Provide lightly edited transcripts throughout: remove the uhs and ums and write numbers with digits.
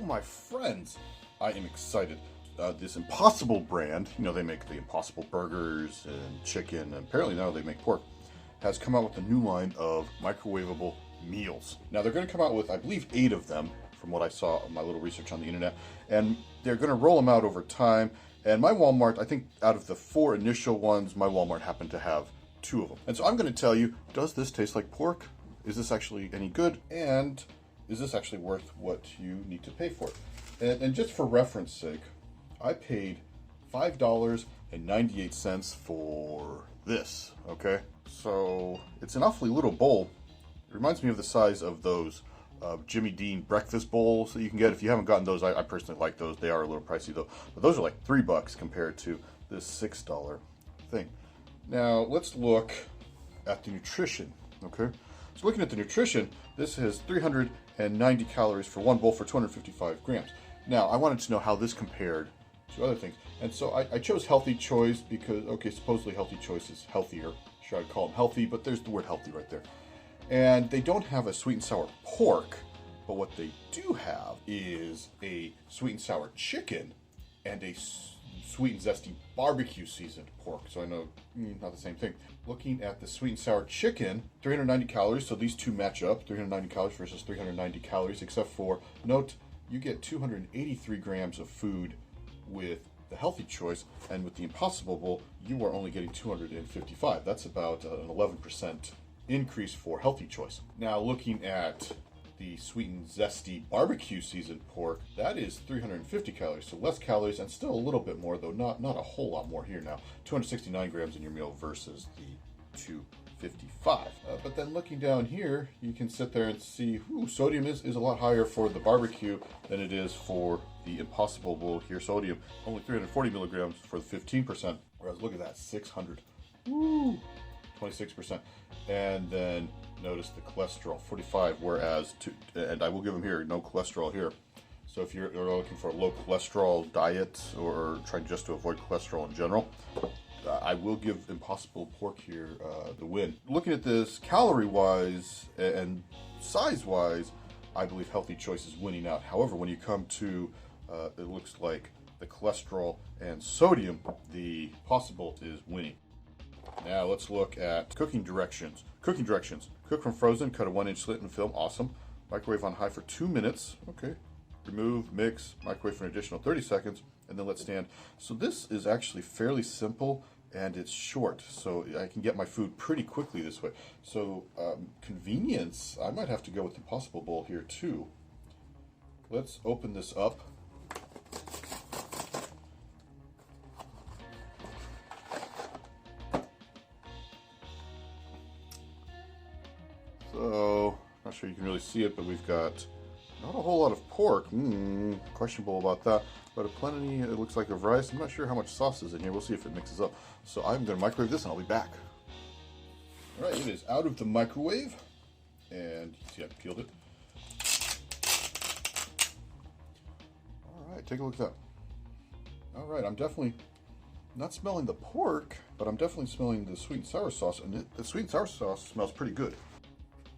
my friends, I am excited. This Impossible brand, you know, they make the Impossible burgers and chicken, and apparently now they make pork, has come out with a new line of microwavable meals. Now they're going to come out with, I believe, 8 of them, from what I saw in my little research on the internet, and they're going to roll them out over time. And my Walmart, I think out of the 4 initial ones, my Walmart happened to have 2 of them. And so I'm going to tell you, does this taste like pork? Is this actually any good? And is this actually worth what you need to pay for it? And just for reference sake, I paid $5.98 for this, okay? So it's an awfully little bowl. It reminds me of the size of those Jimmy Dean breakfast bowls that you can get. If you haven't gotten those, I personally like those. They are a little pricey though. But those are like $3 compared to this $6 thing. Now let's look at the nutrition, okay? So looking at the nutrition, this has 390 calories for one bowl for 255 grams. Now, I wanted to know how this compared to other things. And so I chose Healthy Choice because, okay, supposedly Healthy Choice is healthier. Sure, I'd call them healthy, but there's the word healthy right there. And they don't have a sweet and sour pork, but what they do have is a sweet and sour chicken and a sweet and zesty barbecue seasoned pork. So I know, not the same thing. Looking at the sweet and sour chicken, 390 calories. So these two match up, 390 calories versus 390 calories, except for, note, you get 283 grams of food with the Healthy Choice, and with the Impossible Bowl, you are only getting 255. That's about an 11% increase for Healthy Choice. Now looking at the sweet and zesty barbecue seasoned pork, that is 350 calories, so less calories and still a little bit more, though not a whole lot more here now. 269 grams in your meal versus the 255. But then looking down here, you can sit there and see, sodium is a lot higher for the barbecue than it is for the Impossible Bowl here. Sodium, only 340 milligrams for the 15%, whereas look at that, 600. 26%. And then notice the cholesterol, 45, whereas, and I will give them here, no cholesterol here. So if you're looking for a low cholesterol diet or trying just to avoid cholesterol in general, I will give Impossible Pork here the win. Looking at this calorie-wise and size-wise, I believe Healthy Choice is winning out. However, when you come to, it looks like the cholesterol and sodium, the Impossible is winning. Now let's look at cooking directions. Cooking directions. Cook from frozen, cut a 1-inch slit in film, awesome. Microwave on high for 2 minutes, okay. Remove, mix, microwave for an additional 30 seconds, and then let stand. So this is actually fairly simple and it's short, so I can get my food pretty quickly this way. So convenience, I might have to go with the Impossible Bowl here too. Let's open this up. So, not sure you can really see it, but we've got not a whole lot of pork. Questionable about that. But plenty, it looks like, of rice. I'm not sure how much sauce is in here. We'll see if it mixes up. So I'm going to microwave this and I'll be back. Alright, it is out of the microwave. And you see I peeled it. Alright, take a look at that. Alright, I'm definitely not smelling the pork, but I'm definitely smelling the sweet and sour sauce. And the sweet and sour sauce smells pretty good.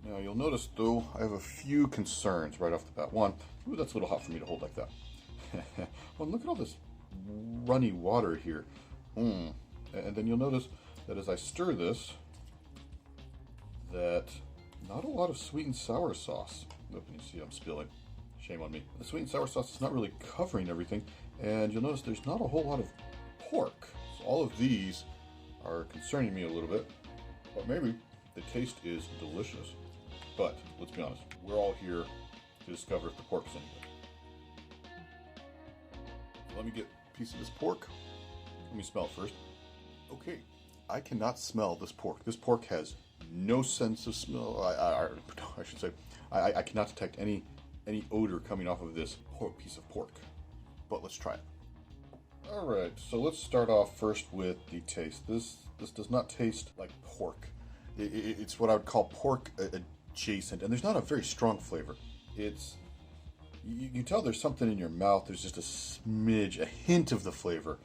Now you'll notice though, I have a few concerns right off the bat. One, that's a little hot for me to hold like that. Well, look at all this runny water here. And then you'll notice that as I stir this, that not a lot of sweet and sour sauce. Look, you see I'm spilling. Shame on me. The sweet and sour sauce is not really covering everything. And you'll notice there's not a whole lot of pork. So all of these are concerning me a little bit. But maybe the taste is delicious. But let's be honest, we're all here to discover if the pork is any good. So let me get a piece of this pork. Let me smell it first. Okay, I cannot smell this pork. This pork has no sense of smell. I should say, I cannot detect any odor coming off of this piece of pork. But let's try it. All right, so let's start off first with the taste. This does not taste like pork. It's what I would call pork adjacent, and there's not a very strong flavor. It's, you can tell there's something in your mouth. There's just a smidge, a hint of the flavor,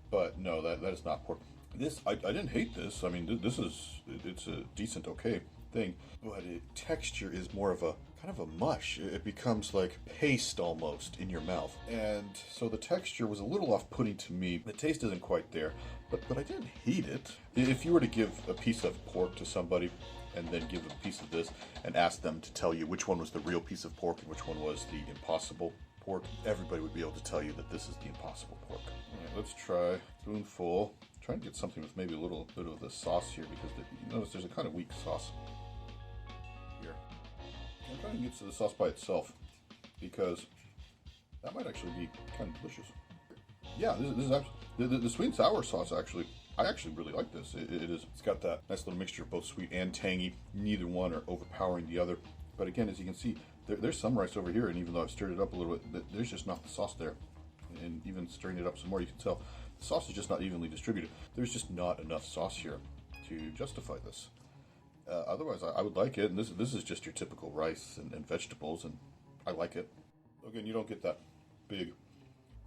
but no, that is not pork. This, I didn't hate this. I mean, it's a decent, okay thing, but texture is more of a kind of a mush. It becomes like paste almost in your mouth. And so the texture was a little off-putting to me. The taste isn't quite there, but I didn't hate it. If you were to give a piece of pork to somebody and then give a piece of this and ask them to tell you which one was the real piece of pork and which one was the impossible pork, everybody would be able to tell you that this is the impossible pork. All right, let's try a spoonful. Try and get something with maybe a little bit of the sauce here, because you notice there's a kind of weak sauce here. I'm trying to get to the sauce by itself, because that might actually be kind of delicious. Yeah, this is actually, the sweet and sour sauce actually, I actually really like this. It's got that nice little mixture of both sweet and tangy. Neither one are overpowering the other. But again, as you can see, there's some rice over here, and even though I've stirred it up a little bit, there's just not the sauce there. And even stirring it up some more, you can tell the sauce is just not evenly distributed. There's just not enough sauce here to justify this. Otherwise, I would like it, and this is just your typical rice and vegetables, and I like it. Again, you don't get that big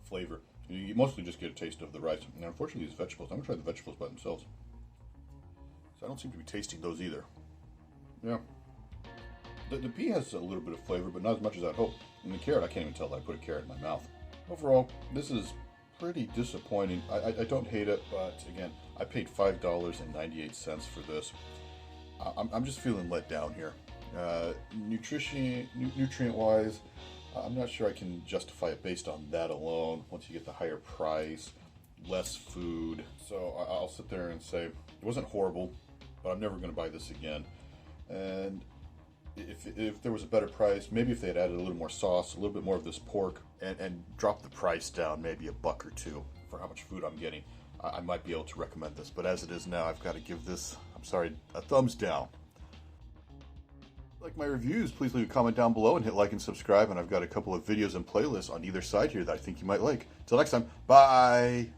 flavor. You mostly just get a taste of the rice. And unfortunately, these vegetables, I'm going to try the vegetables by themselves. So I don't seem to be tasting those either. Yeah. The pea has a little bit of flavor, but not as much as I'd hope. And the carrot, I can't even tell that I put a carrot in my mouth. Overall, this is pretty disappointing. I don't hate it, but again, I paid $5.98 for this. I'm just feeling let down here. Nutrient-wise, I'm not sure I can justify it based on that alone. Once you get the higher price, less food. So I'll sit there and say, it wasn't horrible, but I'm never going to buy this again. And if there was a better price, maybe if they had added a little more sauce, a little bit more of this pork, and dropped the price down maybe $1 or $2 for how much food I'm getting, I might be able to recommend this. But as it is now, I've got to give this, I'm sorry, a thumbs down. Like my reviews, please leave a comment down below and hit like and subscribe. And I've got a couple of videos and playlists on either side here that I think you might like. Till next time, bye!